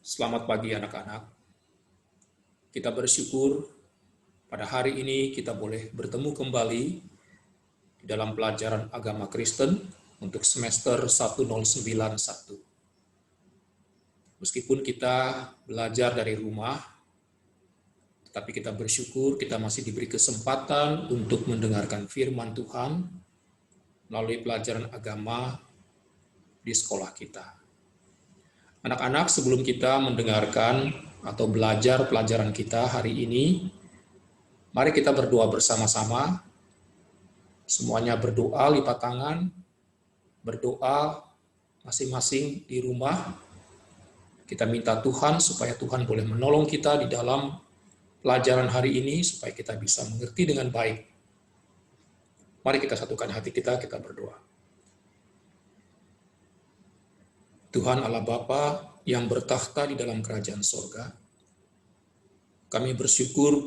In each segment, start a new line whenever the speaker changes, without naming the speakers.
Selamat pagi anak-anak. Kita bersyukur pada hari ini kita boleh bertemu kembali dalam pelajaran agama Kristen untuk semester 1091. Meskipun kita belajar dari rumah, tetapi kita bersyukur kita masih diberi kesempatan untuk mendengarkan firman Tuhan melalui pelajaran agama di sekolah kita. Anak-anak, sebelum kita mendengarkan atau belajar pelajaran kita hari ini, mari kita berdoa bersama-sama. Semuanya berdoa, lipat tangan, berdoa masing-masing di rumah. Kita minta Tuhan supaya Tuhan boleh menolong kita di dalam pelajaran hari ini, supaya kita bisa mengerti dengan baik. Mari kita satukan hati kita berdoa. Tuhan Allah Bapa yang bertakhta di dalam kerajaan sorga, kami bersyukur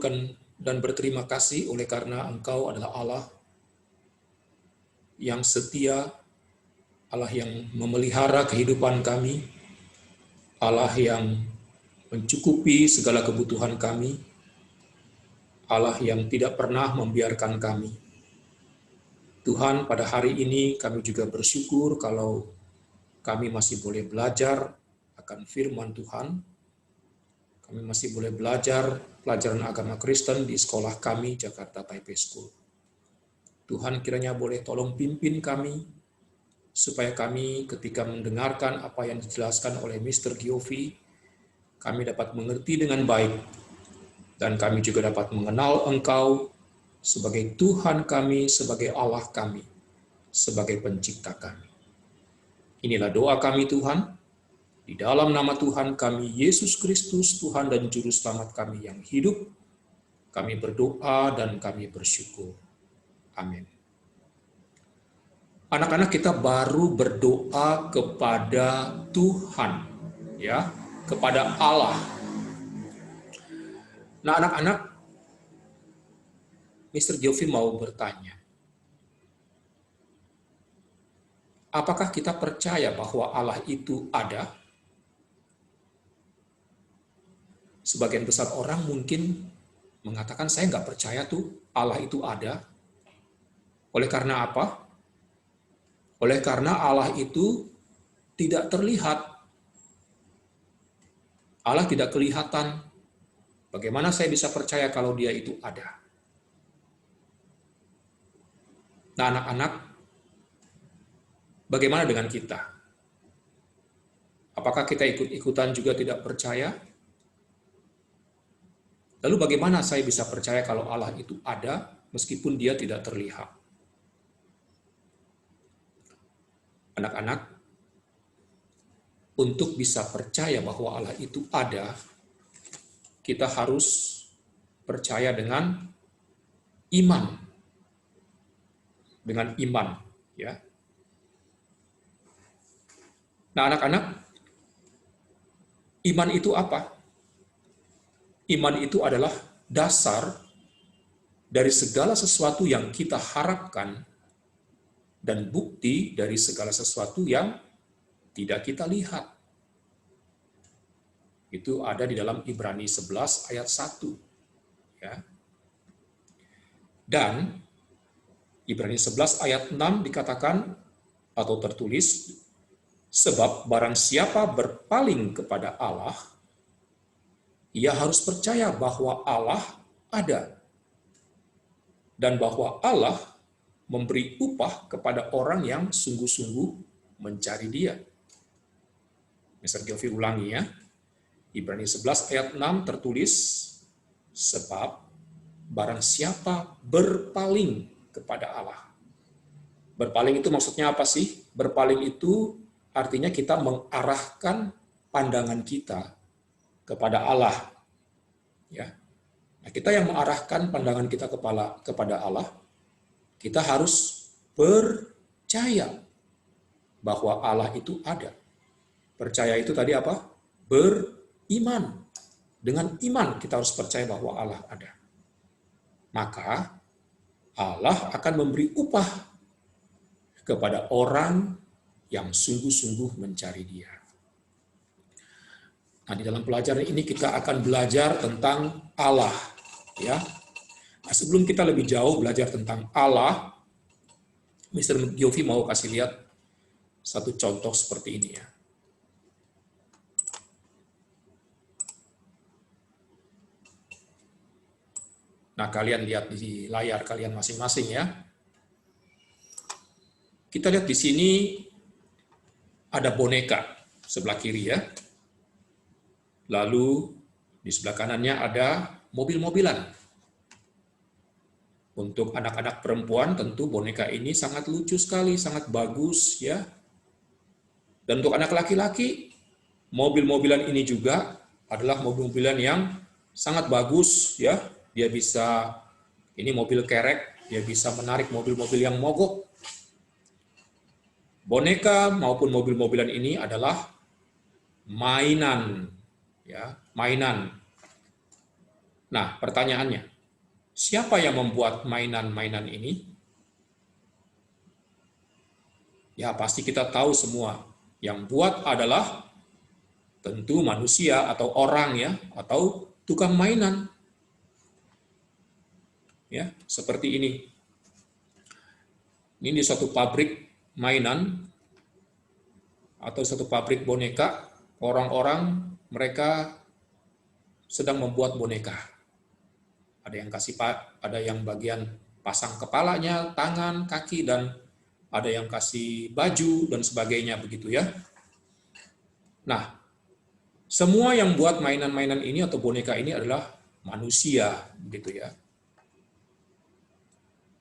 dan berterima kasih oleh karena Engkau adalah Allah yang setia, Allah yang memelihara kehidupan kami, Allah yang mencukupi segala kebutuhan kami, Allah yang tidak pernah membiarkan kami. Tuhan, pada hari ini kami juga bersyukur kalau kami masih boleh belajar akan firman Tuhan. Kami masih boleh belajar pelajaran agama Kristen di sekolah kami, Jakarta Taipei School. Tuhan kiranya boleh tolong pimpin kami, supaya kami ketika mendengarkan apa yang dijelaskan oleh Mr. Giovi, kami dapat mengerti dengan baik, dan kami juga dapat mengenal Engkau sebagai Tuhan kami, sebagai Allah kami, sebagai pencipta kami. Inilah doa kami Tuhan, di dalam nama Tuhan kami, Yesus Kristus, Tuhan dan Juru Selamat kami yang hidup, kami berdoa dan kami bersyukur. Amin. Anak-anak, kita baru berdoa kepada Tuhan, ya, kepada Allah. Nah, anak-anak, Mr. Giovi mau bertanya, apakah kita percaya bahwa Allah itu ada? Sebagian besar orang mungkin mengatakan, saya nggak percaya tuh Allah itu ada. Oleh karena apa? Oleh karena Allah itu tidak terlihat. Allah tidak kelihatan. Bagaimana saya bisa percaya kalau dia itu ada? Nah, anak-anak, bagaimana dengan kita? Apakah kita ikut-ikutan juga tidak percaya? Lalu bagaimana saya bisa percaya kalau Allah itu ada meskipun dia tidak terlihat? Anak-anak, untuk bisa percaya bahwa Allah itu ada, kita harus percaya dengan iman. Dengan iman, ya. Nah, anak-anak, iman itu apa? Iman itu adalah dasar dari segala sesuatu yang kita harapkan dan bukti dari segala sesuatu yang tidak kita lihat. Itu ada di dalam Ibrani 11 ayat 1. Ya. Dan Ibrani 11 ayat 6 dikatakan atau tertulis, sebab barang siapa berpaling kepada Allah, ia harus percaya bahwa Allah ada, dan bahwa Allah memberi upah kepada orang yang sungguh-sungguh mencari Dia. Mr. Giovi ulangi ya. Ibrani 11 ayat 6 tertulis, sebab barang siapa berpaling kepada Allah. Berpaling itu maksudnya apa sih? Berpaling itu artinya kita mengarahkan pandangan kita kepada Allah. Ya. Nah, kita yang mengarahkan pandangan kita kepada Allah, kita harus percaya bahwa Allah itu ada. Percaya itu tadi apa? Beriman. Dengan iman kita harus percaya bahwa Allah ada. Maka Allah akan memberi upah kepada orang yang sungguh-sungguh mencari Dia. Nah, di dalam pelajaran ini kita akan belajar tentang Allah, ya. Nah, sebelum kita lebih jauh belajar tentang Allah, Mr. Giovi mau kasih lihat satu contoh seperti ini ya. Nah, kalian lihat di layar kalian masing-masing ya. Kita lihat di sini ada boneka sebelah kiri ya. Lalu di sebelah kanannya ada mobil-mobilan. Untuk anak-anak perempuan tentu boneka ini sangat lucu sekali, sangat bagus ya. Dan untuk anak laki-laki, mobil-mobilan ini juga adalah mobil-mobilan yang sangat bagus ya. Dia bisa, ini mobil kerek, dia bisa menarik mobil-mobil yang mogok. Boneka maupun mobil-mobilan ini adalah mainan ya, mainan. Nah, pertanyaannya, siapa yang membuat mainan-mainan ini? Ya, pasti kita tahu semua. Yang buat adalah tentu manusia atau orang ya, atau tukang mainan. Ya, seperti ini. Ini di suatu pabrik mainan atau satu pabrik boneka, orang-orang mereka sedang membuat boneka. Ada yang bagian pasang kepalanya, tangan, kaki, dan ada yang kasih baju dan sebagainya begitu ya. Nah, semua yang buat mainan-mainan ini atau boneka ini adalah manusia begitu ya.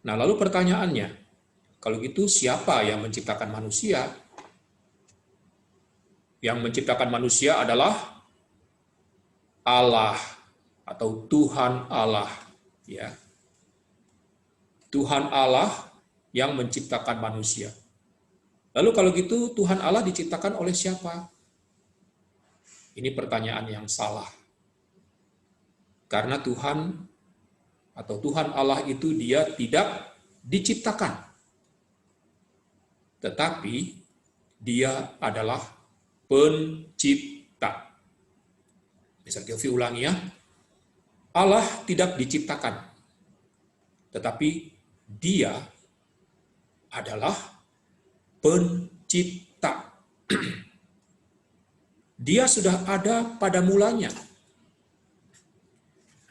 Nah, lalu pertanyaannya, kalau gitu siapa yang menciptakan manusia? Yang menciptakan manusia adalah Allah atau Tuhan Allah ya. Tuhan Allah yang menciptakan manusia. Lalu kalau gitu Tuhan Allah diciptakan oleh siapa? Ini pertanyaan yang salah. Karena Tuhan atau Tuhan Allah itu dia tidak diciptakan. Tetapi dia adalah pencipta. Bisa Giovi ulangi ya. Allah tidak diciptakan. Tetapi dia adalah pencipta. Dia sudah ada pada mulanya.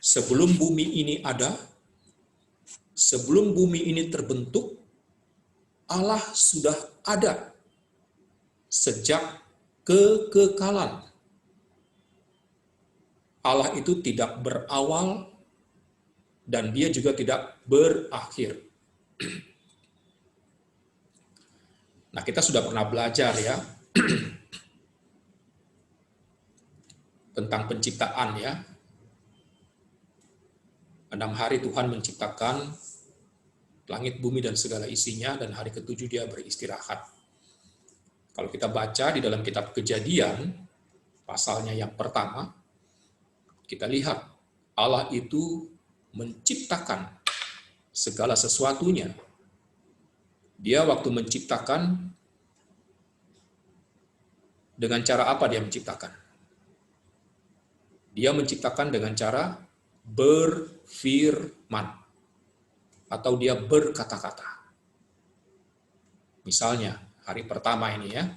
Sebelum bumi ini ada, sebelum bumi ini terbentuk, Allah sudah ada sejak kekekalan. Allah itu tidak berawal dan dia juga tidak berakhir. Nah, kita sudah pernah belajar ya tentang penciptaan ya. 6 hari Tuhan menciptakan langit, bumi, dan segala isinya, dan hari ke-7 dia beristirahat. Kalau kita baca di dalam kitab Kejadian, pasalnya yang pertama, kita lihat Allah itu menciptakan segala sesuatunya. Dia waktu menciptakan, dengan cara apa dia menciptakan? Dia menciptakan dengan cara berfirman atau dia berkata-kata. Misalnya hari pertama ini ya,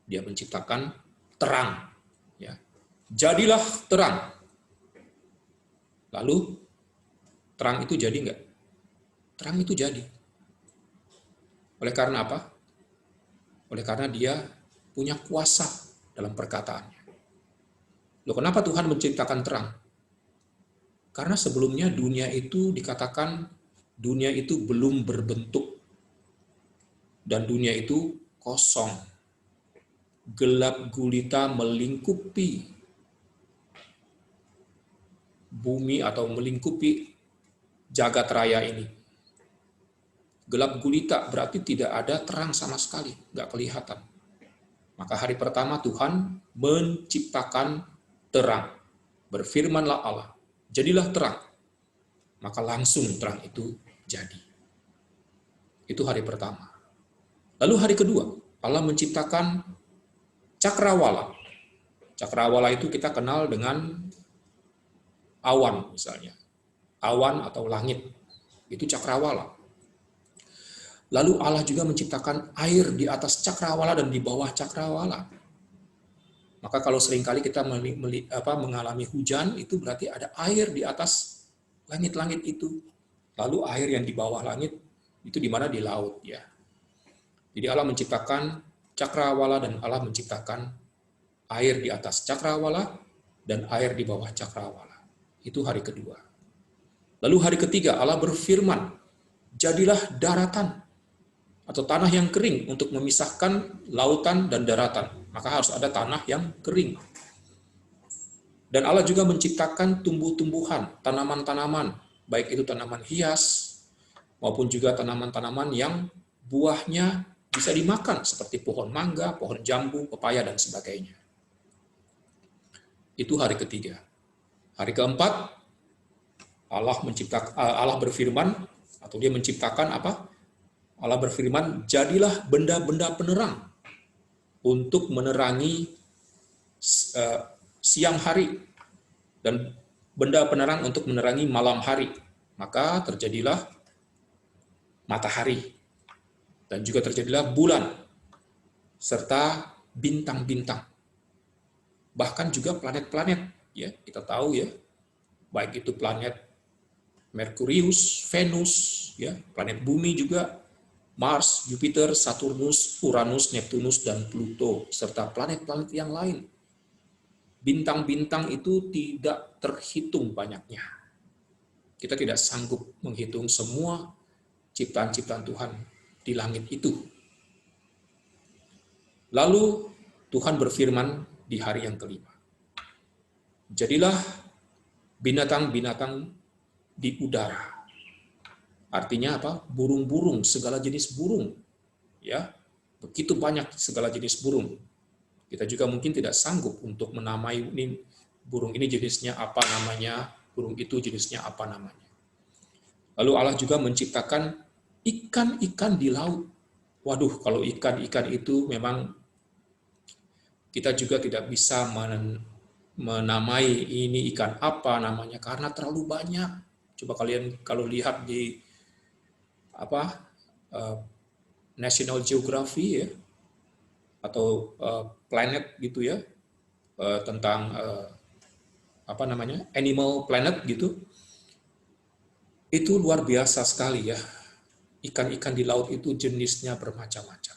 dia menciptakan terang ya. Jadilah terang. Lalu terang itu jadi enggak? Terang itu jadi. Oleh karena apa? Oleh karena dia punya kuasa dalam perkataannya. Loh, kenapa Tuhan menciptakan terang? Karena sebelumnya dunia itu dikatakan dunia itu belum berbentuk. Dan dunia itu kosong. Gelap gulita melingkupi bumi atau melingkupi jagat raya ini. Gelap gulita berarti tidak ada terang sama sekali, nggak kelihatan. Maka hari pertama Tuhan menciptakan terang. Berfirmanlah Allah, jadilah terang. Maka langsung terang itu jadi. Itu hari pertama. Lalu hari kedua, Allah menciptakan cakrawala. Cakrawala itu kita kenal dengan awan misalnya. Awan atau langit. Itu cakrawala. Lalu Allah juga menciptakan air di atas cakrawala dan di bawah cakrawala. Maka kalau seringkali kita mengalami hujan, itu berarti ada air di atas langit-langit itu. Lalu air yang di bawah langit, itu di mana? Di laut. Ya. Jadi Allah menciptakan cakrawala dan Allah menciptakan air di atas cakrawala dan air di bawah cakrawala. Itu hari kedua. Lalu hari ketiga Allah berfirman, jadilah daratan atau tanah yang kering untuk memisahkan lautan dan daratan. Maka harus ada tanah yang kering. Dan Allah juga menciptakan tumbuh-tumbuhan, tanaman-tanaman, baik itu tanaman hias, maupun juga tanaman-tanaman yang buahnya bisa dimakan, seperti pohon mangga, pohon jambu, pepaya, dan sebagainya. Itu hari ketiga. Hari keempat, Allah berfirman, atau dia menciptakan apa? Allah berfirman, jadilah benda-benda penerang untuk menerangi siang hari dan benda penerang untuk menerangi malam hari. Maka terjadilah matahari dan juga terjadilah bulan serta bintang-bintang. Bahkan juga planet-planet, ya, kita tahu ya, baik itu planet Merkurius, Venus, ya, planet bumi juga, Mars, Jupiter, Saturnus, Uranus, Neptunus, dan Pluto, serta planet-planet yang lain. Bintang-bintang itu tidak terhitung banyaknya. Kita tidak sanggup menghitung semua ciptaan-ciptaan Tuhan di langit itu. Lalu Tuhan berfirman di hari yang kelima, jadilah binatang-binatang di udara. Artinya apa? Burung-burung, segala jenis burung. Ya, begitu banyak segala jenis burung. Kita juga mungkin tidak sanggup untuk menamai ini, burung ini jenisnya apa namanya, burung itu jenisnya apa namanya. Lalu Allah juga menciptakan ikan-ikan di laut. Waduh, kalau ikan-ikan itu memang kita juga tidak bisa menamai ini ikan apa namanya karena terlalu banyak. Coba kalian kalau lihat di National Geography ya, atau Planet gitu ya, tentang Animal Planet gitu, itu luar biasa sekali ya. Ikan-ikan di laut itu jenisnya bermacam-macam.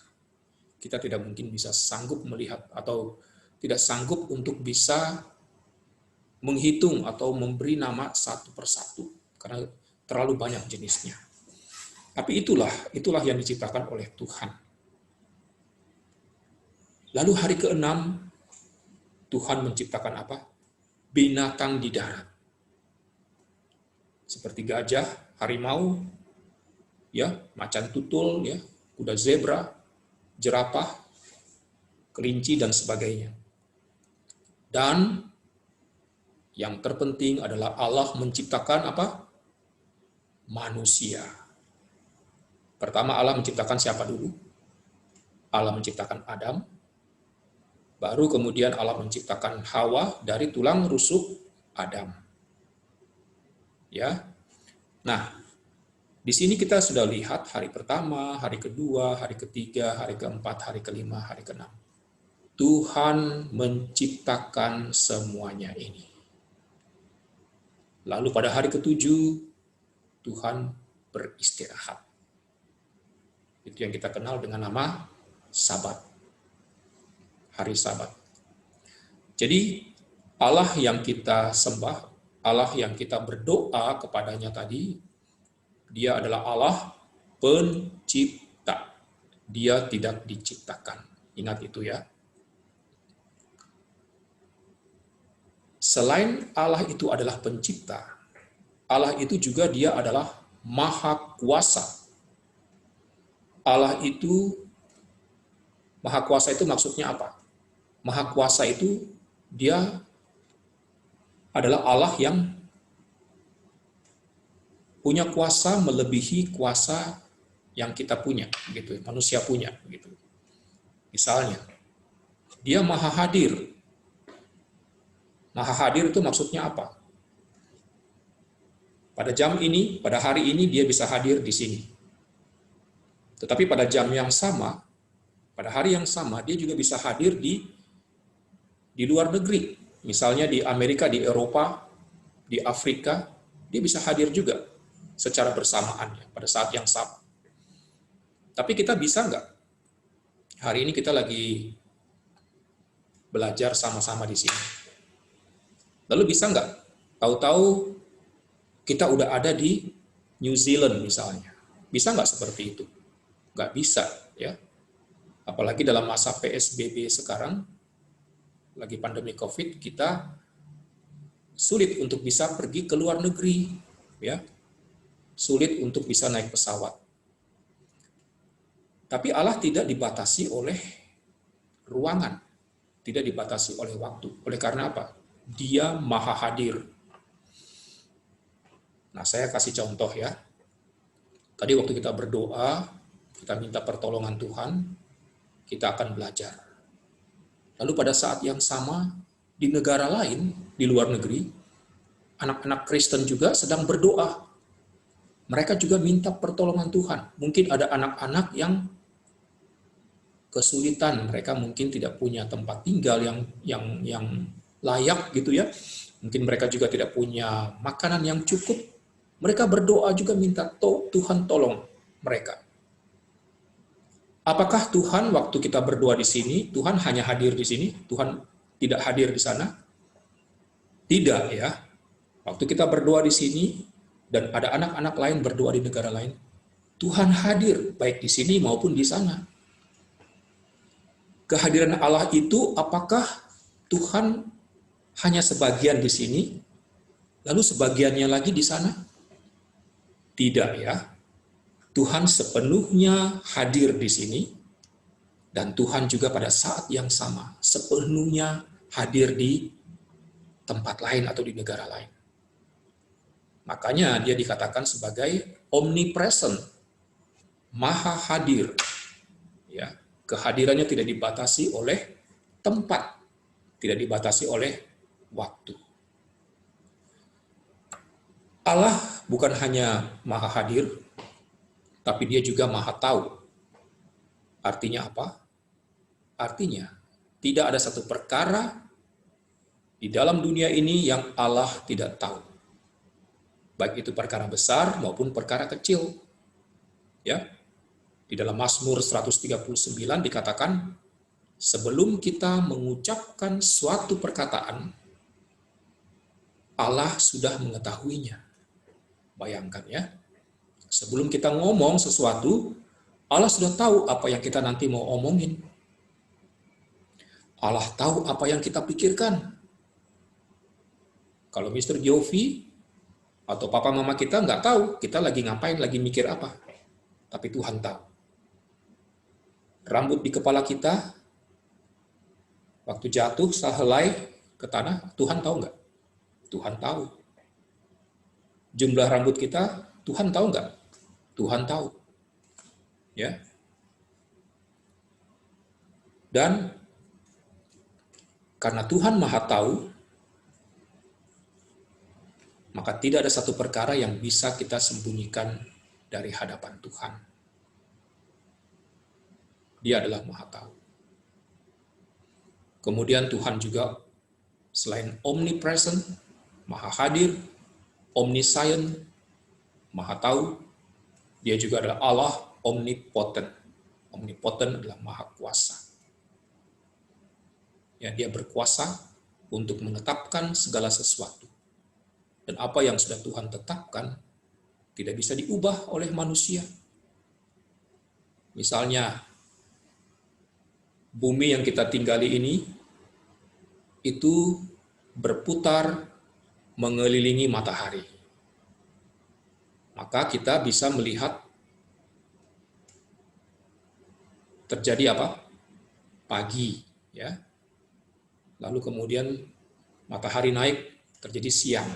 Kita tidak mungkin bisa sanggup melihat atau tidak sanggup untuk bisa menghitung atau memberi nama satu persatu karena terlalu banyak jenisnya. Tapi itulah yang diciptakan oleh Tuhan. Lalu hari ke-6, Tuhan menciptakan apa? Binatang di darat. Seperti gajah, harimau, ya, macan tutul, ya, kuda zebra, jerapah, kelinci, dan sebagainya. Dan yang terpenting adalah Allah menciptakan apa? Manusia. Pertama Allah menciptakan siapa dulu? Allah menciptakan Adam. Baru kemudian Allah menciptakan Hawa dari tulang rusuk Adam. Ya. Nah, di sini kita sudah lihat hari pertama, hari kedua, hari ketiga, hari keempat, hari kelima, hari keenam. Tuhan menciptakan semuanya ini. Lalu pada hari ketujuh, Tuhan beristirahat. Itu yang kita kenal dengan nama Sabat. Hari Sabat. Jadi Allah yang kita sembah, Allah yang kita berdoa kepadanya tadi, Dia adalah Allah pencipta. Dia tidak diciptakan. Ingat itu ya. Selain Allah itu adalah pencipta, Allah itu juga Dia adalah Maha Kuasa. Allah itu, Maha Kuasa itu maksudnya apa? Maha Kuasa itu Dia adalah Allah yang punya kuasa melebihi kuasa yang kita punya, gitu, manusia punya, gitu. Misalnya, Dia Maha Hadir, Maha hadir itu maksudnya apa? Pada jam ini, pada hari ini dia bisa hadir di sini. Tetapi pada jam yang sama, pada hari yang sama, dia juga bisa hadir di luar negeri. Misalnya di Amerika, di Eropa, di Afrika, dia bisa hadir juga secara bersamaan pada saat yang sama. Tapi kita bisa nggak? Hari ini kita lagi belajar sama-sama di sini. Lalu bisa nggak? Tahu-tahu kita udah ada di New Zealand misalnya. Bisa nggak seperti itu? Nggak bisa, ya. Apalagi dalam masa PSBB sekarang, lagi pandemi COVID, kita sulit untuk bisa pergi ke luar negeri, ya. Sulit untuk bisa naik pesawat. Tapi Allah tidak dibatasi oleh ruangan, tidak dibatasi oleh waktu. Oleh karena apa? Dia maha hadir. Nah, saya kasih contoh ya. Tadi waktu kita berdoa, kita minta pertolongan Tuhan, kita akan belajar. Lalu pada saat yang sama, di negara lain, di luar negeri, anak-anak Kristen juga sedang berdoa. Mereka juga minta pertolongan Tuhan. Mungkin ada anak-anak yang kesulitan, mereka mungkin tidak punya tempat tinggal yang layak gitu ya. Mungkin mereka juga tidak punya makanan yang cukup. Mereka berdoa juga minta Tuhan tolong mereka. Apakah Tuhan waktu kita berdoa di sini, Tuhan hanya hadir di sini, Tuhan tidak hadir di sana? Tidak ya. Waktu kita berdoa di sini dan ada anak-anak lain berdoa di negara lain, Tuhan hadir baik di sini maupun di sana. Kehadiran Allah itu apakah Tuhan hanya sebagian di sini, lalu sebagiannya lagi di sana? Tidak ya. Tuhan sepenuhnya hadir di sini, dan Tuhan juga pada saat yang sama sepenuhnya hadir di tempat lain atau di negara lain. Makanya dia dikatakan sebagai omnipresent, maha hadir. Ya, kehadirannya tidak dibatasi oleh tempat, tidak dibatasi oleh waktu. Allah bukan hanya maha hadir, tapi dia juga maha tahu. Artinya apa? Artinya, tidak ada satu perkara di dalam dunia ini yang Allah tidak tahu. Baik itu perkara besar maupun perkara kecil. Ya. Di dalam Mazmur 139 dikatakan, sebelum kita mengucapkan suatu perkataan, Allah sudah mengetahuinya. Bayangkan ya, sebelum kita ngomong sesuatu, Allah sudah tahu apa yang kita nanti mau omongin. Allah tahu apa yang kita pikirkan. Kalau Mr. Jovi atau papa mama kita nggak tahu kita lagi ngapain, lagi mikir apa. Tapi Tuhan tahu. Rambut di kepala kita, waktu jatuh, sehelai ke tanah, Tuhan tahu nggak? Tuhan tahu. Jumlah rambut kita, Tuhan tahu nggak? Tuhan tahu. Ya. Dan karena Tuhan Maha Tahu, maka tidak ada satu perkara yang bisa kita sembunyikan dari hadapan Tuhan. Dia adalah Maha Tahu. Kemudian Tuhan juga selain omnipresent, Maha Hadir, omniscient, Maha Tahu, dia juga adalah Allah omnipotent. Omnipotent adalah Maha Kuasa. Ya, dia berkuasa untuk menetapkan segala sesuatu. Dan apa yang sudah Tuhan tetapkan tidak bisa diubah oleh manusia. Misalnya, bumi yang kita tinggali ini itu berputar mengelilingi matahari. Maka kita bisa melihat terjadi apa? Pagi, ya. Lalu kemudian matahari naik, terjadi siang.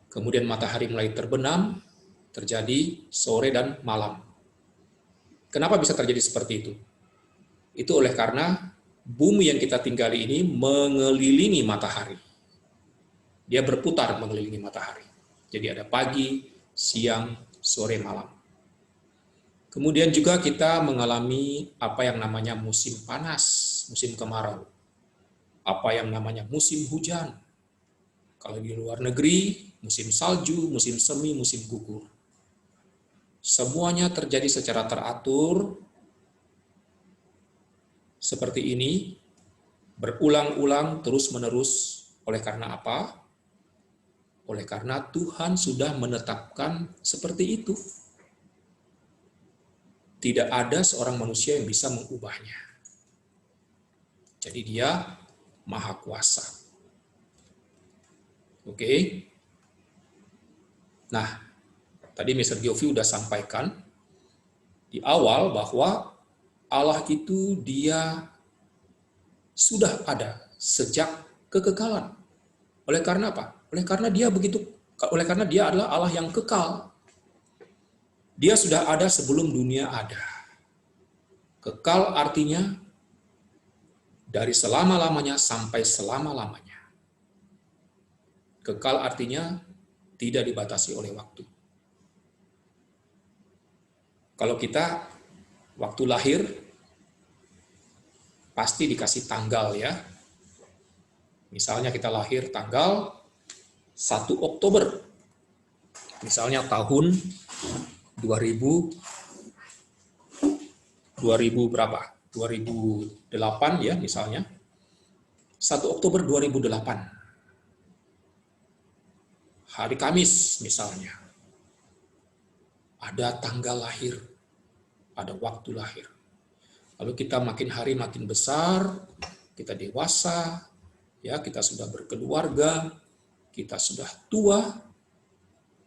Kemudian matahari mulai terbenam, terjadi sore dan malam. Kenapa bisa terjadi seperti itu? Itu oleh karena bumi yang kita tinggali ini mengelilingi matahari. Dia berputar mengelilingi matahari. Jadi ada pagi, siang, sore, malam. Kemudian juga kita mengalami apa yang namanya musim panas, musim kemarau. Apa yang namanya musim hujan. Kalau di luar negeri, musim salju, musim semi, musim gugur. Semuanya terjadi secara teratur, seperti ini, berulang-ulang terus-menerus. Oleh karena apa? Oleh karena Tuhan sudah menetapkan seperti itu. Tidak ada seorang manusia yang bisa mengubahnya. Jadi dia maha kuasa. Oke. Nah, tadi Mr. Giovi sudah sampaikan di awal bahwa Allah itu dia sudah ada sejak kekekalan. Oleh karena apa? Oleh karena dia adalah Allah yang kekal. Dia sudah ada sebelum dunia ada. Kekal artinya dari selama-lamanya sampai selama-lamanya. Kekal artinya tidak dibatasi oleh waktu. Kalau kita waktu lahir pasti dikasih tanggal ya. Misalnya kita lahir tanggal 1 Oktober. Misalnya tahun 2000 berapa? 2008 ya misalnya. 1 Oktober 2008. Hari Kamis misalnya. Ada tanggal lahir, ada waktu lahir. Lalu kita makin hari makin besar, kita dewasa, ya kita sudah berkeluarga, kita sudah tua,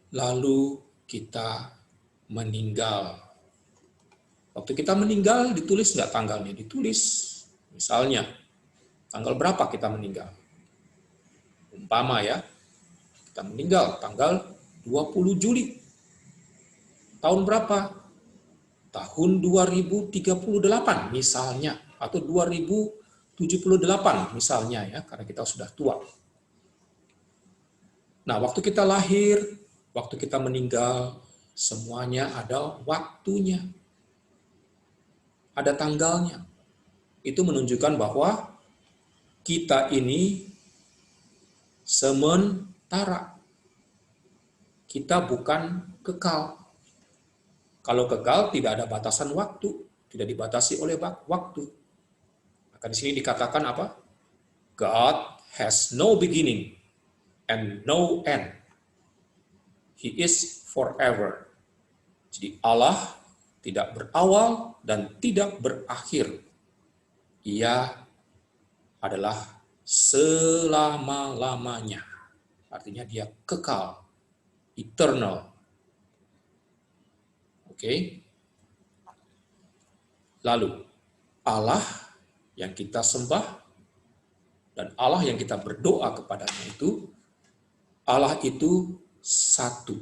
lalu kita meninggal. Waktu kita meninggal ditulis nggak tanggalnya? Ditulis. Misalnya, tanggal berapa kita meninggal? Umpama ya, kita meninggal tanggal 20 Juli. Tahun berapa? Tahun 2038 misalnya, atau 2078 misalnya ya, karena kita sudah tua. Nah, waktu kita lahir, waktu kita meninggal, semuanya ada waktunya. Ada tanggalnya. Itu menunjukkan bahwa kita ini sementara. Kita bukan kekal. Kalau kekal tidak ada batasan waktu, tidak dibatasi oleh waktu. Maka di sini dikatakan apa? God has no beginning and no end. He is forever. Jadi Allah tidak berawal dan tidak berakhir. Ia adalah selama-lamanya. Artinya dia kekal, eternal. Oke. Lalu Allah yang kita sembah dan Allah yang kita berdoa kepadanya itu, Allah itu satu.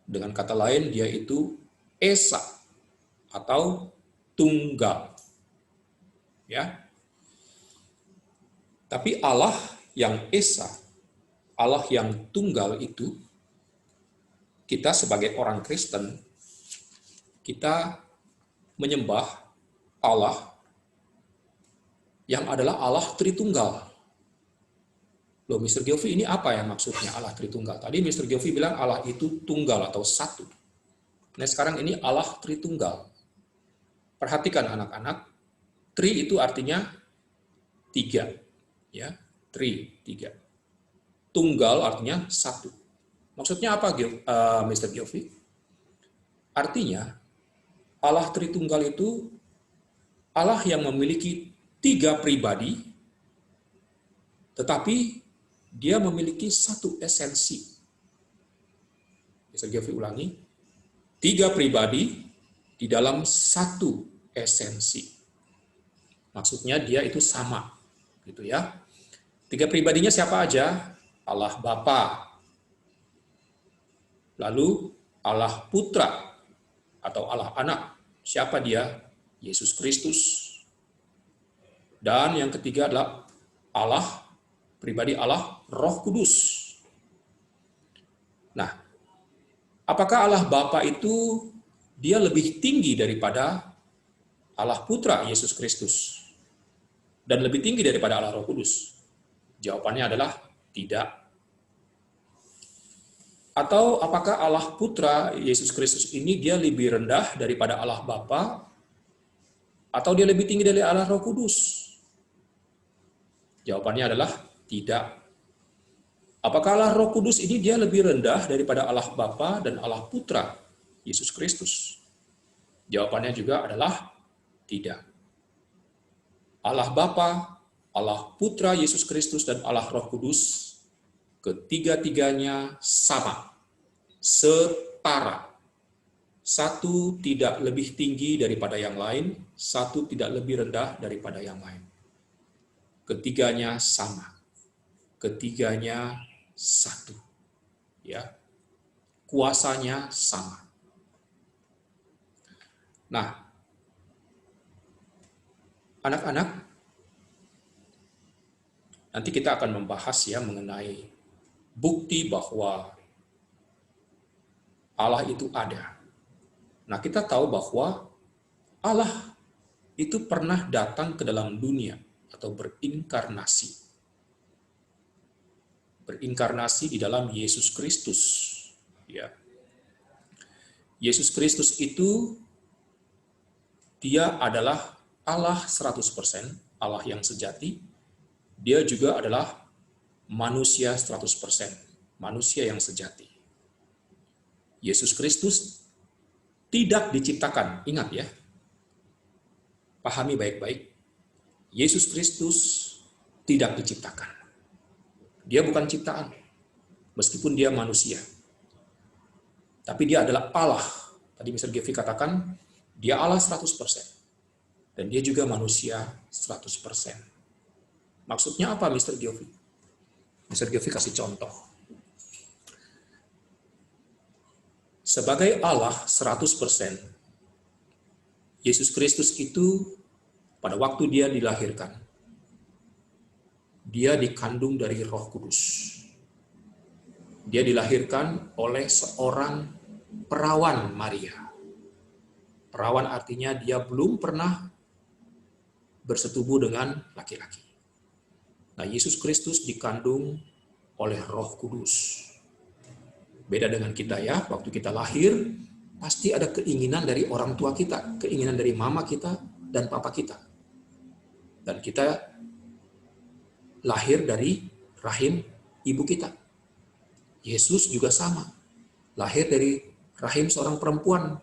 Dengan kata lain, dia itu esa atau tunggal. Ya. Tapi Allah yang esa, Allah yang tunggal itu, kita sebagai orang Kristen, kita menyembah Allah yang adalah Allah Tritunggal. Loh, Mr. Giovi, ini apa ya maksudnya Allah Tritunggal? Tadi Mr. Giovi bilang Allah itu tunggal atau satu. Nah, sekarang ini Allah Tritunggal. Perhatikan anak-anak, tri itu artinya tiga. Ya, tri, tiga. Tunggal artinya satu. Maksudnya apa, Mr. Giovi? Artinya, Allah Tritunggal itu Allah yang memiliki tiga pribadi, tetapi dia memiliki satu esensi. Bisa Giovi ulangi. Tiga pribadi di dalam satu esensi. Maksudnya dia itu sama. Gitu ya. Tiga pribadinya siapa aja? Allah Bapa. Lalu Allah Putra atau Allah Anak. Siapa dia? Yesus Kristus. Dan yang ketiga adalah Allah pribadi Allah Roh Kudus. Nah, apakah Allah Bapa itu dia lebih tinggi daripada Allah Putra Yesus Kristus dan lebih tinggi daripada Allah Roh Kudus? Jawabannya adalah tidak. Atau apakah Allah Putra Yesus Kristus ini dia lebih rendah daripada Allah Bapa, atau dia lebih tinggi dari Allah Roh Kudus? Jawabannya adalah tidak. Apakah Allah Roh Kudus ini dia lebih rendah daripada Allah Bapa dan Allah Putra Yesus Kristus? Jawabannya juga adalah tidak. Allah Bapa, Allah Putra Yesus Kristus, dan Allah Roh Kudus ketiga-tiganya sama, setara. Satu tidak lebih tinggi daripada yang lain, satu tidak lebih rendah daripada yang lain. Ketiganya sama. Ketiganya satu. Ya. Kuasanya sama. Nah, anak-anak, nanti kita akan membahas ya mengenai bukti bahwa Allah itu ada. Nah, kita tahu bahwa Allah itu pernah datang ke dalam dunia atau berinkarnasi. Berinkarnasi di dalam Yesus Kristus. Ya. Yesus Kristus itu dia adalah Allah 100%, Allah yang sejati. Dia juga adalah manusia 100%, manusia yang sejati. Yesus Kristus tidak diciptakan. Ingat ya, pahami baik-baik. Yesus Kristus tidak diciptakan. Dia bukan ciptaan, meskipun dia manusia. Tapi dia adalah Allah. Tadi Mr. Gevi katakan, dia Allah 100%. Dan dia juga manusia 100%. Maksudnya apa Mr. Gevi? Mr. Gevi kasih contoh. Sebagai Allah 100%, Yesus Kristus itu pada waktu dia dilahirkan, dia dikandung dari Roh Kudus. Dia dilahirkan oleh seorang perawan Maria. Perawan artinya dia belum pernah bersetubuh dengan laki-laki. Nah, Yesus Kristus dikandung oleh Roh Kudus. Beda dengan kita ya, waktu kita lahir, pasti ada keinginan dari orang tua kita, keinginan dari mama kita dan papa kita. Dan kita lahir dari rahim ibu kita. Yesus juga sama, lahir dari rahim seorang perempuan,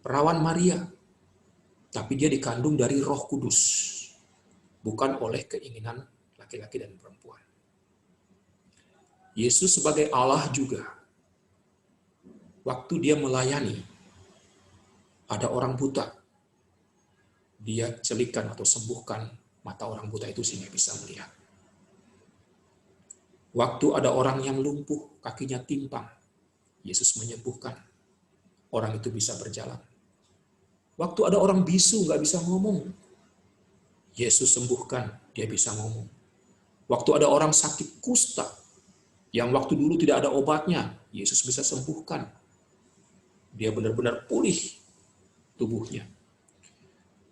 perawan Maria. Tapi dia dikandung dari Roh Kudus, bukan oleh keinginan laki-laki dan perempuan. Yesus sebagai Allah juga, waktu dia melayani, ada orang buta, dia celikan atau sembuhkan mata orang buta itu sehingga bisa melihat. Waktu ada orang yang lumpuh, kakinya timpang, Yesus menyembuhkan, orang itu bisa berjalan. Waktu ada orang bisu, nggak bisa ngomong, Yesus sembuhkan, dia bisa ngomong. Waktu ada orang sakit kusta, yang waktu dulu tidak ada obatnya, Yesus bisa sembuhkan. Dia benar-benar pulih tubuhnya.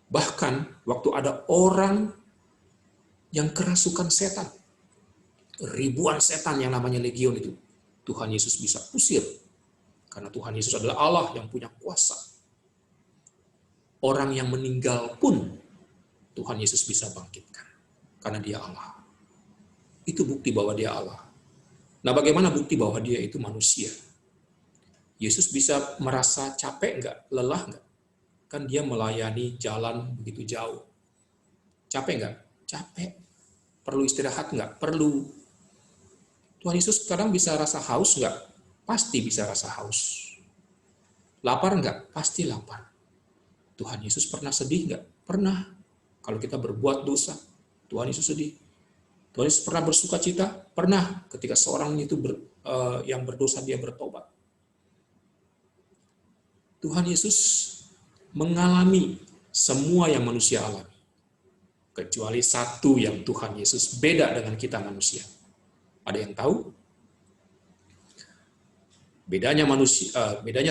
Bahkan waktu ada orang yang kerasukan setan, ribuan setan yang namanya legion itu, Tuhan Yesus bisa usir. Karena Tuhan Yesus adalah Allah yang punya kuasa. Orang yang meninggal pun Tuhan Yesus bisa bangkitkan. Karena dia Allah. Itu bukti bahwa dia Allah. Nah, bagaimana bukti bahwa dia itu manusia? Yesus bisa merasa capek nggak? Lelah nggak? Kan dia melayani jalan begitu jauh. Capek nggak? Capek. Perlu istirahat nggak? Perlu. Tuhan Yesus kadang bisa rasa haus nggak? Pasti bisa rasa haus. Lapar nggak? Pasti lapar. Tuhan Yesus pernah sedih nggak? Pernah. Kalau kita berbuat dosa, Tuhan Yesus sedih. Tuhan Yesus pernah bersuka cita? Pernah, ketika seorang itu yang berdosa dia bertobat. Tuhan Yesus mengalami semua yang manusia alami. kecuali satu yang Tuhan Yesus beda dengan kita manusia. Ada yang tahu? Bedanya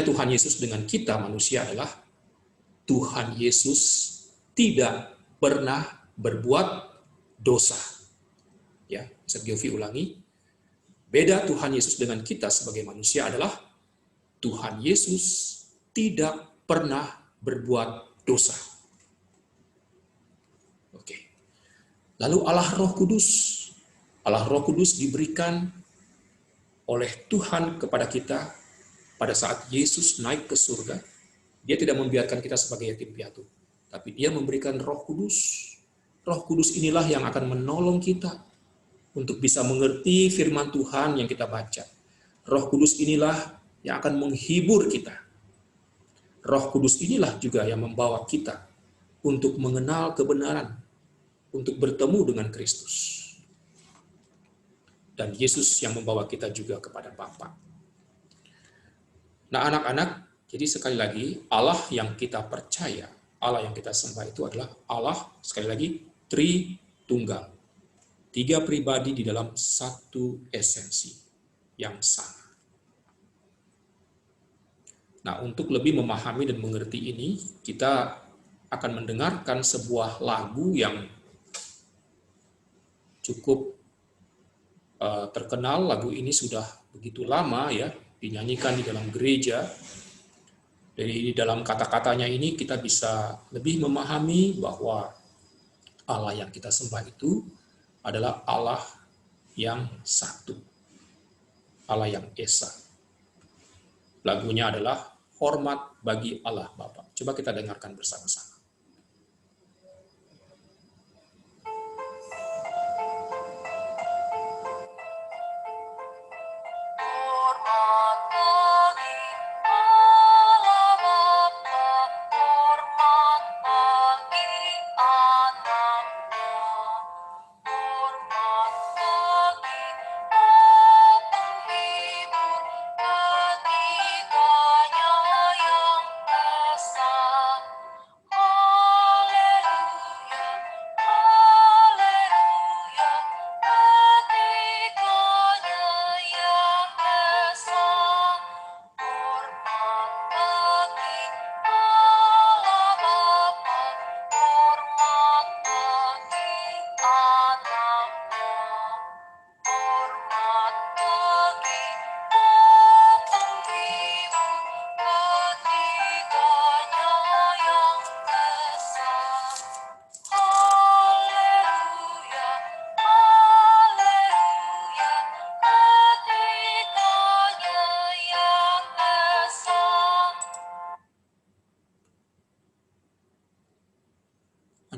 Tuhan Yesus dengan kita manusia adalah Tuhan Yesus tidak pernah berbuat dosa. Ya, bisa Giovi ulangi. Beda Tuhan Yesus dengan kita sebagai manusia adalah Tuhan Yesus tidak pernah berbuat dosa. Oke. Lalu Allah Roh Kudus. Allah Roh Kudus diberikan oleh Tuhan kepada kita pada saat Yesus naik ke surga. Dia tidak membiarkan kita sebagai yatim piatu, tapi dia memberikan Roh Kudus. Roh Kudus inilah yang akan menolong kita untuk bisa mengerti firman Tuhan yang kita baca. Roh Kudus inilah yang akan menghibur kita. Roh Kudus inilah juga yang membawa kita untuk mengenal kebenaran, untuk bertemu dengan Kristus. Dan Yesus yang membawa kita juga kepada Bapa. Nah, anak-anak, jadi sekali lagi, Allah yang kita percaya, Allah yang kita sembah itu adalah Allah, sekali lagi, Tritunggal. 3 pribadi di dalam satu esensi yang sama. Nah, untuk lebih memahami dan mengerti ini, kita akan mendengarkan sebuah lagu yang cukup terkenal. Lagu ini sudah begitu lama ya, dinyanyikan di dalam gereja. Dari dalam kata-katanya ini kita bisa lebih memahami bahwa Allah yang kita sembah itu adalah Allah yang satu, Allah yang esa. Lagunya adalah Hormat Bagi Allah Bapa. Coba kita dengarkan bersama-sama.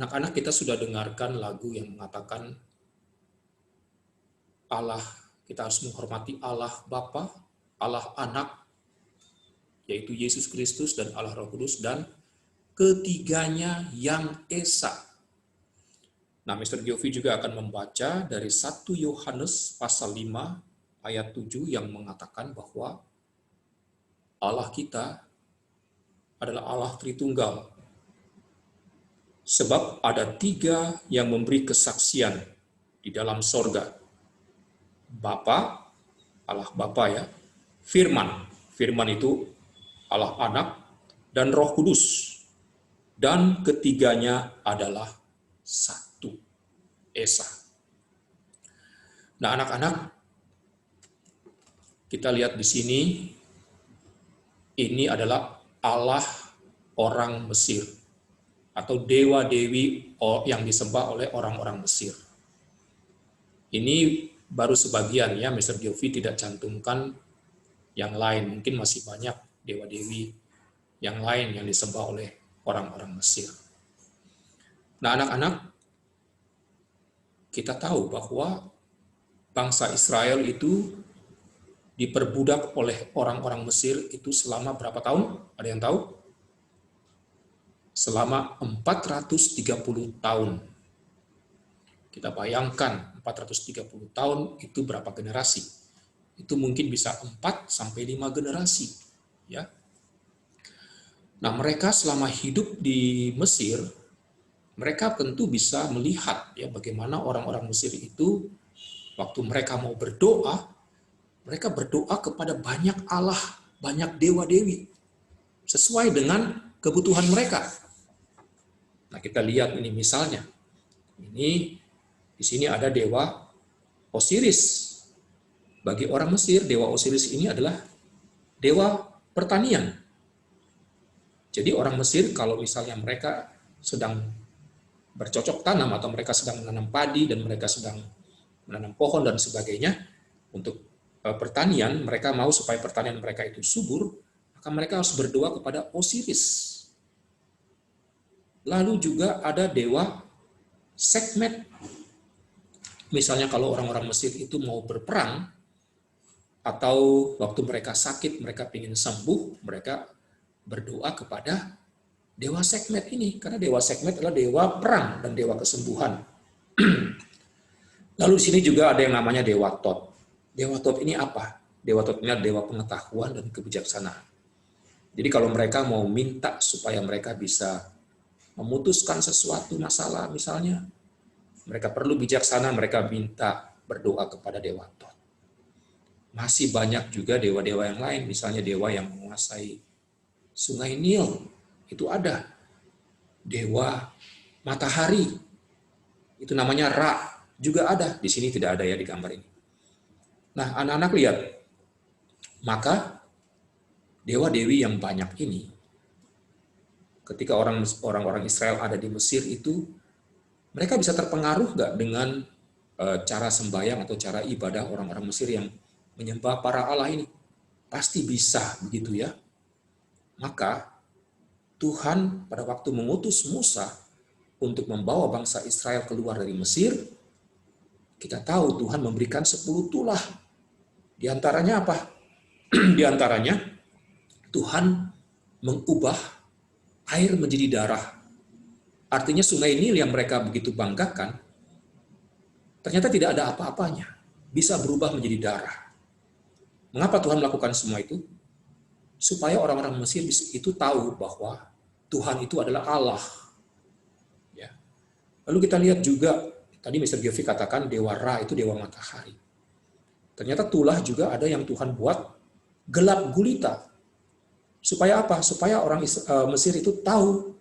Anak-anak, kita sudah dengarkan lagu yang mengatakan Allah, kita harus menghormati Allah Bapa, Allah Anak, yaitu Yesus Kristus, dan Allah Roh Kudus, dan ketiganya yang esa. Nah, Mr. Giovi juga akan membaca dari 1 Yohanes pasal 5 ayat 7 yang mengatakan bahwa Allah kita adalah Allah Tritunggal. Sebab ada 3 yang memberi kesaksian di dalam sorga. Bapa, Allah Bapa ya, Firman, Firman itu Allah Anak, dan Roh Kudus. Dan ketiganya adalah satu, esa. Nah, anak-anak, kita lihat di sini, ini adalah Allah orang Mesir, atau dewa-dewi yang disembah oleh orang-orang Mesir. Ini baru sebagian ya, Mr. Giovi tidak cantumkan yang lain. Mungkin masih banyak dewa-dewi yang lain yang disembah oleh orang-orang Mesir. Nah, anak-anak, kita tahu bahwa bangsa Israel itu diperbudak oleh orang-orang Mesir itu selama berapa tahun? Ada yang tahu? Selama 430 tahun. Kita bayangkan 430 tahun itu berapa generasi? Itu mungkin bisa 4 sampai 5 generasi, ya. Nah, mereka selama hidup di Mesir, mereka tentu bisa melihat ya bagaimana orang-orang Mesir itu waktu mereka mau berdoa, mereka berdoa kepada banyak Allah, banyak dewa-dewi sesuai dengan kebutuhan mereka. Nah, kita lihat ini misalnya. Ini di sini ada dewa Osiris. Bagi orang Mesir, dewa Osiris ini adalah dewa pertanian. Jadi orang Mesir kalau misalnya mereka sedang bercocok tanam atau mereka sedang menanam padi dan mereka sedang menanam pohon dan sebagainya untuk pertanian, mereka mau supaya pertanian mereka itu subur, maka mereka harus berdoa kepada Osiris. Lalu juga ada dewa Sekhmet. Misalnya kalau orang-orang Mesir itu mau berperang, atau waktu mereka sakit, mereka ingin sembuh, mereka berdoa kepada dewa Sekhmet ini. Karena dewa Sekhmet adalah dewa perang dan dewa kesembuhan. Lalu di sini juga ada yang namanya dewa Tot. Dewa Tot ini apa? Dewa Tot ini adalah dewa pengetahuan dan kebijaksanaan. Jadi kalau mereka mau minta supaya mereka bisa memutuskan sesuatu masalah misalnya, mereka perlu bijaksana, mereka minta berdoa kepada dewa Tot. Masih banyak juga dewa-dewa yang lain, misalnya dewa yang menguasai sungai Nil, itu ada. Dewa matahari, itu namanya Ra, juga ada. Di sini tidak ada ya di gambar ini. Nah, anak-anak lihat, maka dewa-dewi yang banyak ini, ketika orang-orang Israel ada di Mesir itu, mereka bisa terpengaruh nggak dengan cara sembahyang atau cara ibadah orang-orang Mesir yang menyembah para Allah ini? Pasti bisa begitu ya. Maka Tuhan pada waktu mengutus Musa untuk membawa bangsa Israel keluar dari Mesir, kita tahu Tuhan memberikan 10 tulah. Di antaranya apa? Di antaranya Tuhan mengubah air menjadi darah. Artinya sungai Nil yang mereka begitu banggakan, ternyata tidak ada apa-apanya. Bisa berubah menjadi darah. Mengapa Tuhan melakukan semua itu? Supaya orang-orang Mesir itu tahu bahwa Tuhan itu adalah Allah. Ya. Lalu kita lihat juga, tadi Mr. Giovi katakan dewa Ra itu dewa matahari. Ternyata tulah juga ada yang Tuhan buat gelap gulita. Supaya apa? Supaya orang Mesir itu tahu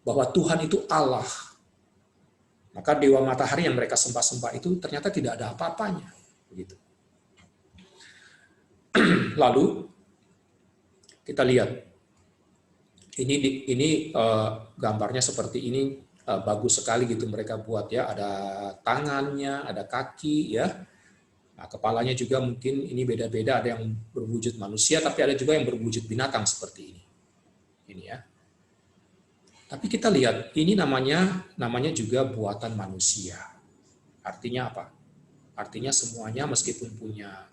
bahwa Tuhan itu Allah. Maka dewa matahari yang mereka sembah-sembah itu ternyata tidak ada apa-apanya. Begitu. Lalu kita lihat, ini gambarnya seperti ini, bagus sekali gitu mereka buat ya. Ada tangannya, ada kaki ya. Nah, kepalanya juga mungkin ini beda-beda, ada yang berwujud manusia, tapi ada juga yang berwujud binatang seperti ini. Ini ya. Tapi kita lihat, ini namanya juga buatan manusia. Artinya apa? Artinya semuanya meskipun punya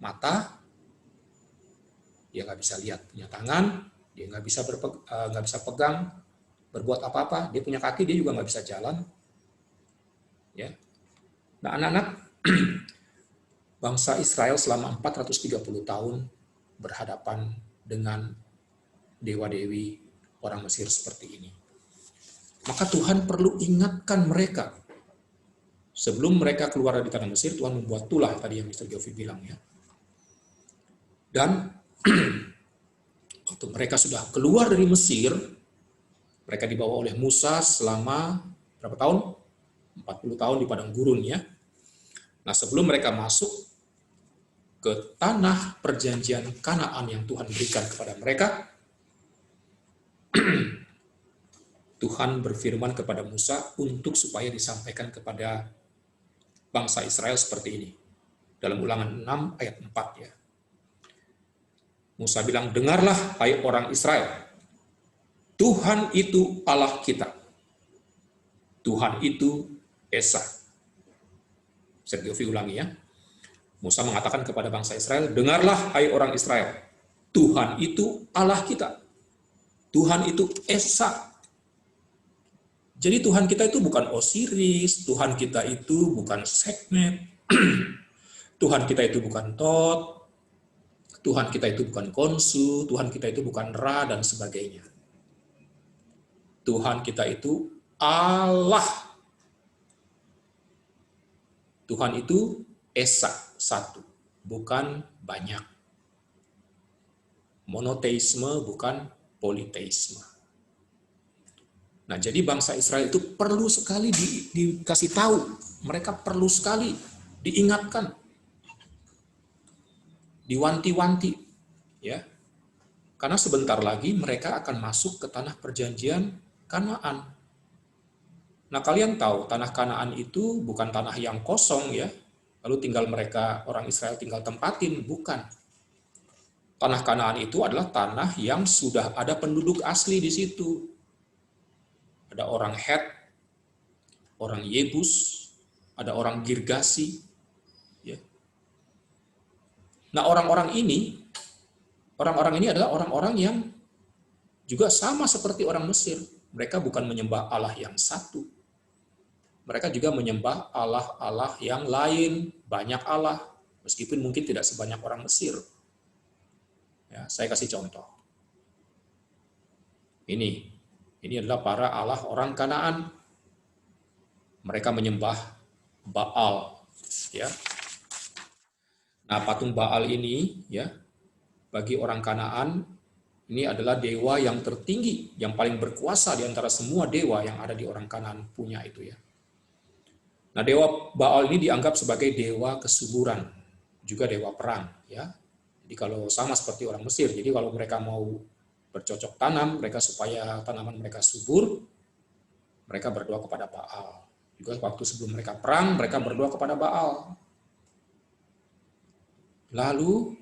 mata, dia nggak bisa lihat, punya tangan, dia nggak bisa pegang, berbuat apa-apa, dia punya kaki, dia juga nggak bisa jalan. Ya. Nah, anak-anak, bangsa Israel selama 430 tahun berhadapan dengan dewa-dewi orang Mesir seperti ini. Maka Tuhan perlu ingatkan mereka. Sebelum mereka keluar dari tanah Mesir, Tuhan membuat tulah, tadi yang Mr. Giovi bilang ya. Dan waktu mereka sudah keluar dari Mesir, mereka dibawa oleh Musa selama berapa tahun? 40 tahun di padang gurun ya. Nah, sebelum mereka masuk ke tanah perjanjian Kanaan yang Tuhan berikan kepada mereka, Tuhan berfirman kepada Musa untuk supaya disampaikan kepada bangsa Israel seperti ini. Dalam Ulangan 6 ayat 4 ya. Musa bilang, dengarlah hai orang Israel, Tuhan itu Allah kita. Tuhan itu Esa. Sergiovi ulangi ya. Musa mengatakan kepada bangsa Israel, dengarlah hai orang Israel, Tuhan itu Allah kita. Tuhan itu Esa. Jadi Tuhan kita itu bukan Osiris, Tuhan kita itu bukan Sekhmet, Tuhan kita itu bukan Tot, Tuhan kita itu bukan Konsu, Tuhan kita itu bukan Ra, dan sebagainya. Tuhan kita itu Allah. Tuhan itu esa, satu, bukan banyak. Monoteisme bukan politeisme. Nah, jadi bangsa Israel itu perlu sekali dikasih tahu. Mereka perlu sekali diingatkan, diwanti-wanti, ya. Karena sebentar lagi mereka akan masuk ke tanah perjanjian Kanaan. Nah, kalian tahu tanah Kanaan itu bukan tanah yang kosong, ya. Lalu tinggal mereka, orang Israel tinggal tempatin, bukan. Tanah Kanaan itu adalah tanah yang sudah ada penduduk asli di situ. Ada orang Het, orang Yebus, ada orang Girgasi. Ya. Nah, orang-orang ini adalah orang-orang yang juga sama seperti orang Mesir. Mereka bukan menyembah Allah yang satu. Mereka juga menyembah Allah-Allah yang lain, banyak Allah, meskipun mungkin tidak sebanyak orang Mesir. Ya, saya kasih contoh. Ini adalah para Allah orang Kanaan. Mereka menyembah Baal, ya. Nah, patung Baal ini, ya, bagi orang Kanaan ini adalah dewa yang tertinggi, yang paling berkuasa di antara semua dewa yang ada di orang Kanaan punya itu, ya. Nah, dewa Baal ini dianggap sebagai dewa kesuburan, juga dewa perang, ya. Jadi kalau sama seperti orang Mesir, jadi kalau mereka mau bercocok tanam, mereka supaya tanaman mereka subur, mereka berdoa kepada Baal. Juga waktu sebelum mereka perang, mereka berdoa kepada Baal. Lalu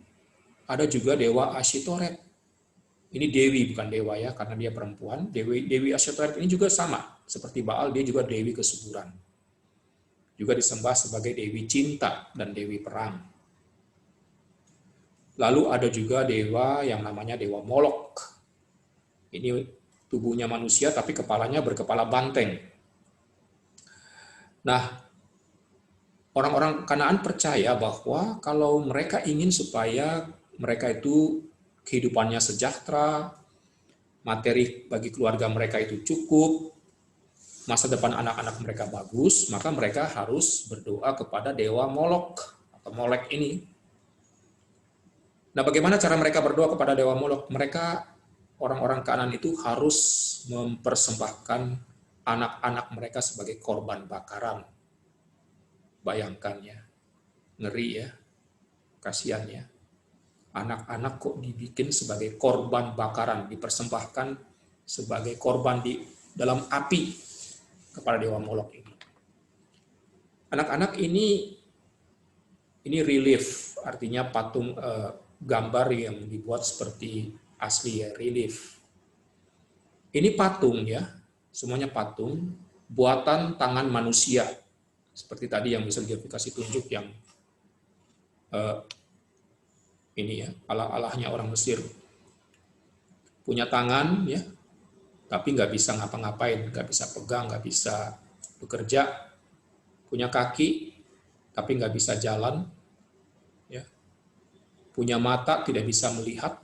ada juga dewa Asyitoret. Ini dewi bukan dewa, ya, karena dia perempuan. Dewi Asyitoret ini juga sama seperti Baal, dia juga dewi kesuburan. Juga disembah sebagai dewi cinta dan dewi perang. Lalu ada juga dewa yang namanya dewa Molok. Ini tubuhnya manusia tapi kepalanya berkepala banteng. Nah, orang-orang Kanaan percaya bahwa kalau mereka ingin supaya mereka itu kehidupannya sejahtera, materi bagi keluarga mereka itu cukup, masa depan anak-anak mereka bagus, maka mereka harus berdoa kepada dewa Molok atau Molek ini. Nah, bagaimana cara mereka berdoa kepada dewa Molok? Mereka, orang-orang Kanaan itu harus mempersembahkan anak-anak mereka sebagai korban bakaran. Bayangkan, ya, ngeri, ya, kasihan, ya. Anak-anak kok dibikin sebagai korban bakaran, dipersembahkan sebagai korban di dalam api kepada dewa Molok ini. Anak-anak ini relief, artinya patung, gambar yang dibuat seperti asli, ya, relief. Ini patung, ya, semuanya patung buatan tangan manusia. Seperti tadi yang bisa dikasih tunjuk yang ini, ya, Allah-Allahnya orang Mesir. Punya tangan, ya, tapi nggak bisa ngapa-ngapain, nggak bisa pegang, nggak bisa bekerja. Punya kaki, tapi nggak bisa jalan. Ya. Punya mata, tidak bisa melihat.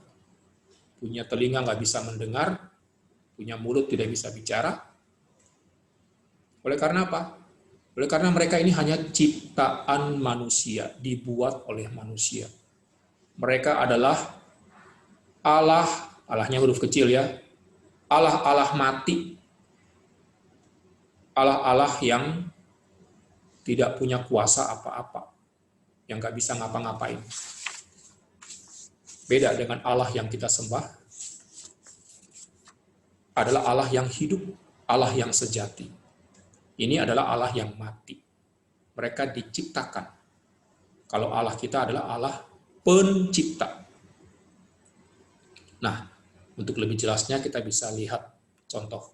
Punya telinga, nggak bisa mendengar. Punya mulut, tidak bisa bicara. Oleh karena apa? Oleh karena mereka ini hanya ciptaan manusia, dibuat oleh manusia. Mereka adalah Allah, Allahnya huruf kecil, ya, Allah-Allah mati, Allah-Allah yang tidak punya kuasa apa-apa, yang nggak bisa ngapa-ngapain. Beda dengan Allah yang kita sembah, adalah Allah yang hidup, Allah yang sejati. Ini adalah Allah yang mati. Mereka diciptakan. Kalau Allah kita adalah Allah pencipta. Nah, untuk lebih jelasnya kita bisa lihat contoh.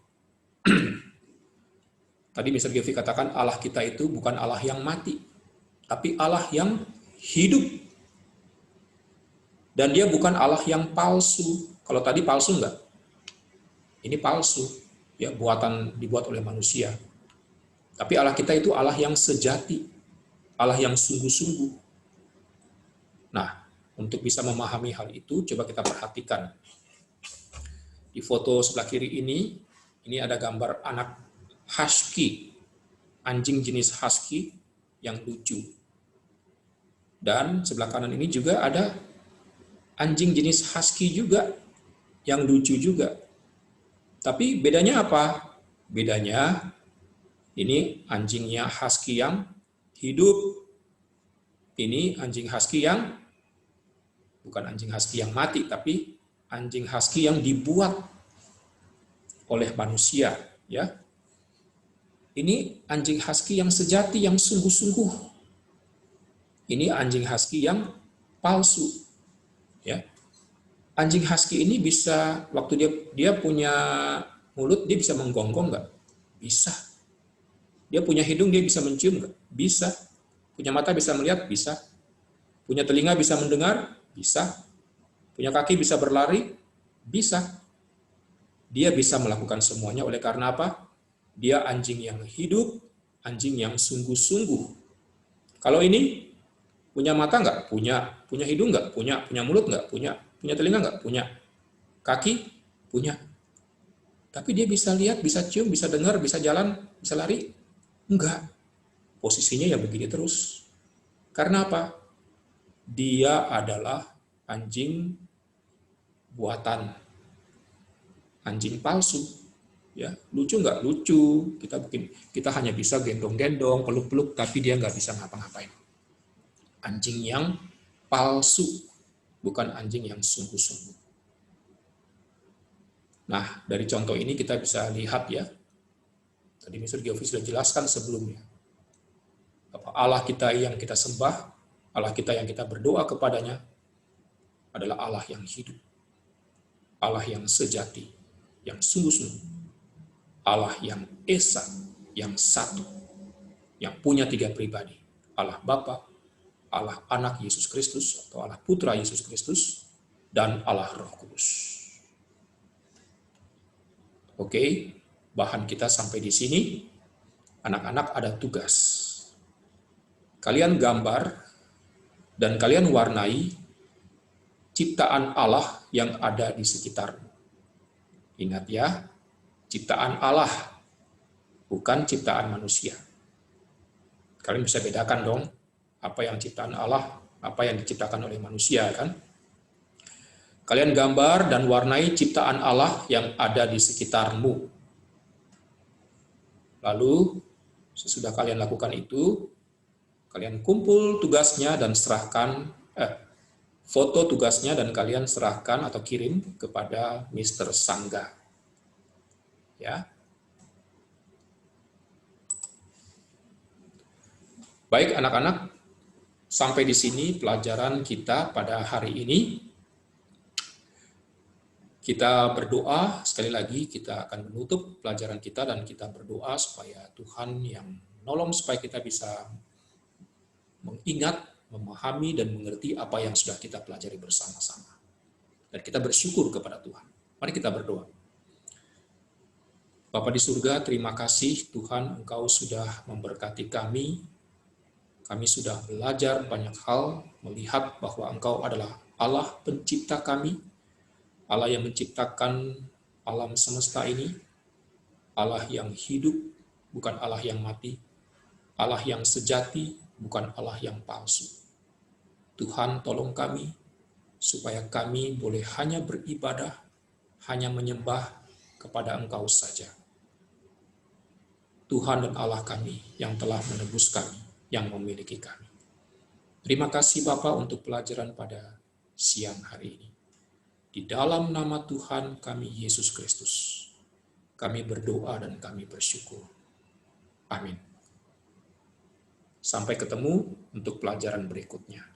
Tadi Mr. Gevi katakan Allah kita itu bukan Allah yang mati, tapi Allah yang hidup. Dan dia bukan Allah yang palsu. Kalau tadi palsu enggak? Ini palsu, ya, dibuat oleh manusia. Tapi Allah kita itu Allah yang sejati, Allah yang sungguh-sungguh. Nah, untuk bisa memahami hal itu, coba kita perhatikan. Di foto sebelah kiri ini, Ini ada gambar anak husky, anjing jenis husky yang lucu. Dan sebelah kanan ini juga ada anjing jenis husky juga yang lucu juga. Tapi bedanya apa? Bedanya ini anjingnya husky yang hidup. Ini anjing husky yang bukan anjing husky yang mati, tapi anjing husky yang dibuat oleh manusia, ya. Ini anjing husky yang sejati, yang sungguh-sungguh. Ini anjing husky yang palsu, ya. Anjing husky ini bisa, waktu dia punya mulut, dia bisa menggonggong nggak? Bisa. Dia punya hidung, dia bisa mencium nggak? Bisa. Punya mata bisa melihat? Bisa. Punya telinga bisa mendengar? Bisa. Punya kaki bisa berlari? Bisa. Dia bisa melakukan semuanya. Oleh karena apa? Dia anjing yang hidup, anjing yang sungguh-sungguh. Kalau ini punya mata nggak? Punya. Punya hidung nggak? Punya. Punya mulut nggak? Punya. Punya telinga nggak? Punya. Kaki? Punya. Tapi dia bisa lihat, bisa cium, bisa dengar, bisa jalan, bisa lari? Enggak. Posisinya ya begini terus. Karena apa? Dia adalah anjing buatan. Anjing palsu. Ya, lucu nggak? Lucu. Kita hanya bisa gendong-gendong, peluk-peluk, tapi dia nggak bisa ngapa-ngapain. Anjing yang palsu, bukan anjing yang sungguh-sungguh. Nah, dari contoh ini kita bisa lihat ya, tadi Mr. Geoffrey sudah jelaskan sebelumnya, bahwa Allah kita yang kita sembah, Allah kita yang kita berdoa kepadanya, adalah Allah yang hidup, Allah yang sejati, yang sungguh-sungguh, Allah yang esa, yang satu, yang punya 3 pribadi, Allah Bapa, Allah Anak Yesus Kristus, atau Allah Putra Yesus Kristus, dan Allah Roh Kudus. Oke, bahan kita sampai di sini. Anak-anak ada tugas. Kalian gambar dan kalian warnai ciptaan Allah yang ada di sekitarmu. Ingat ya, ciptaan Allah, bukan ciptaan manusia. Kalian bisa bedakan dong, apa yang ciptaan Allah, apa yang diciptakan oleh manusia, kan? Kalian gambar dan warnai ciptaan Allah yang ada di sekitarmu. Lalu, sesudah kalian lakukan itu, kalian kumpul tugasnya dan serahkan, foto tugasnya dan kalian serahkan atau kirim kepada Mr. Sangga. Ya. Baik anak-anak, sampai di sini pelajaran kita pada hari ini. Kita berdoa, sekali lagi kita akan menutup pelajaran kita dan kita berdoa supaya Tuhan yang nolong supaya kita bisa mengingat, memahami, dan mengerti apa yang sudah kita pelajari bersama-sama. Dan kita bersyukur kepada Tuhan. Mari kita berdoa. Bapa di surga, terima kasih Tuhan Engkau sudah memberkati kami. Kami sudah belajar banyak hal, melihat bahwa Engkau adalah Allah pencipta kami, Allah yang menciptakan alam semesta ini, Allah yang hidup, bukan Allah yang mati, Allah yang sejati, bukan Allah yang palsu. Tuhan tolong kami, supaya kami boleh hanya beribadah, hanya menyembah kepada Engkau saja. Tuhan dan Allah kami yang telah menebus kami, yang memiliki kami. Terima kasih Bapa untuk pelajaran pada siang hari ini. Di dalam nama Tuhan kami Yesus Kristus, kami berdoa dan kami bersyukur. Amin. Sampai ketemu untuk pelajaran berikutnya.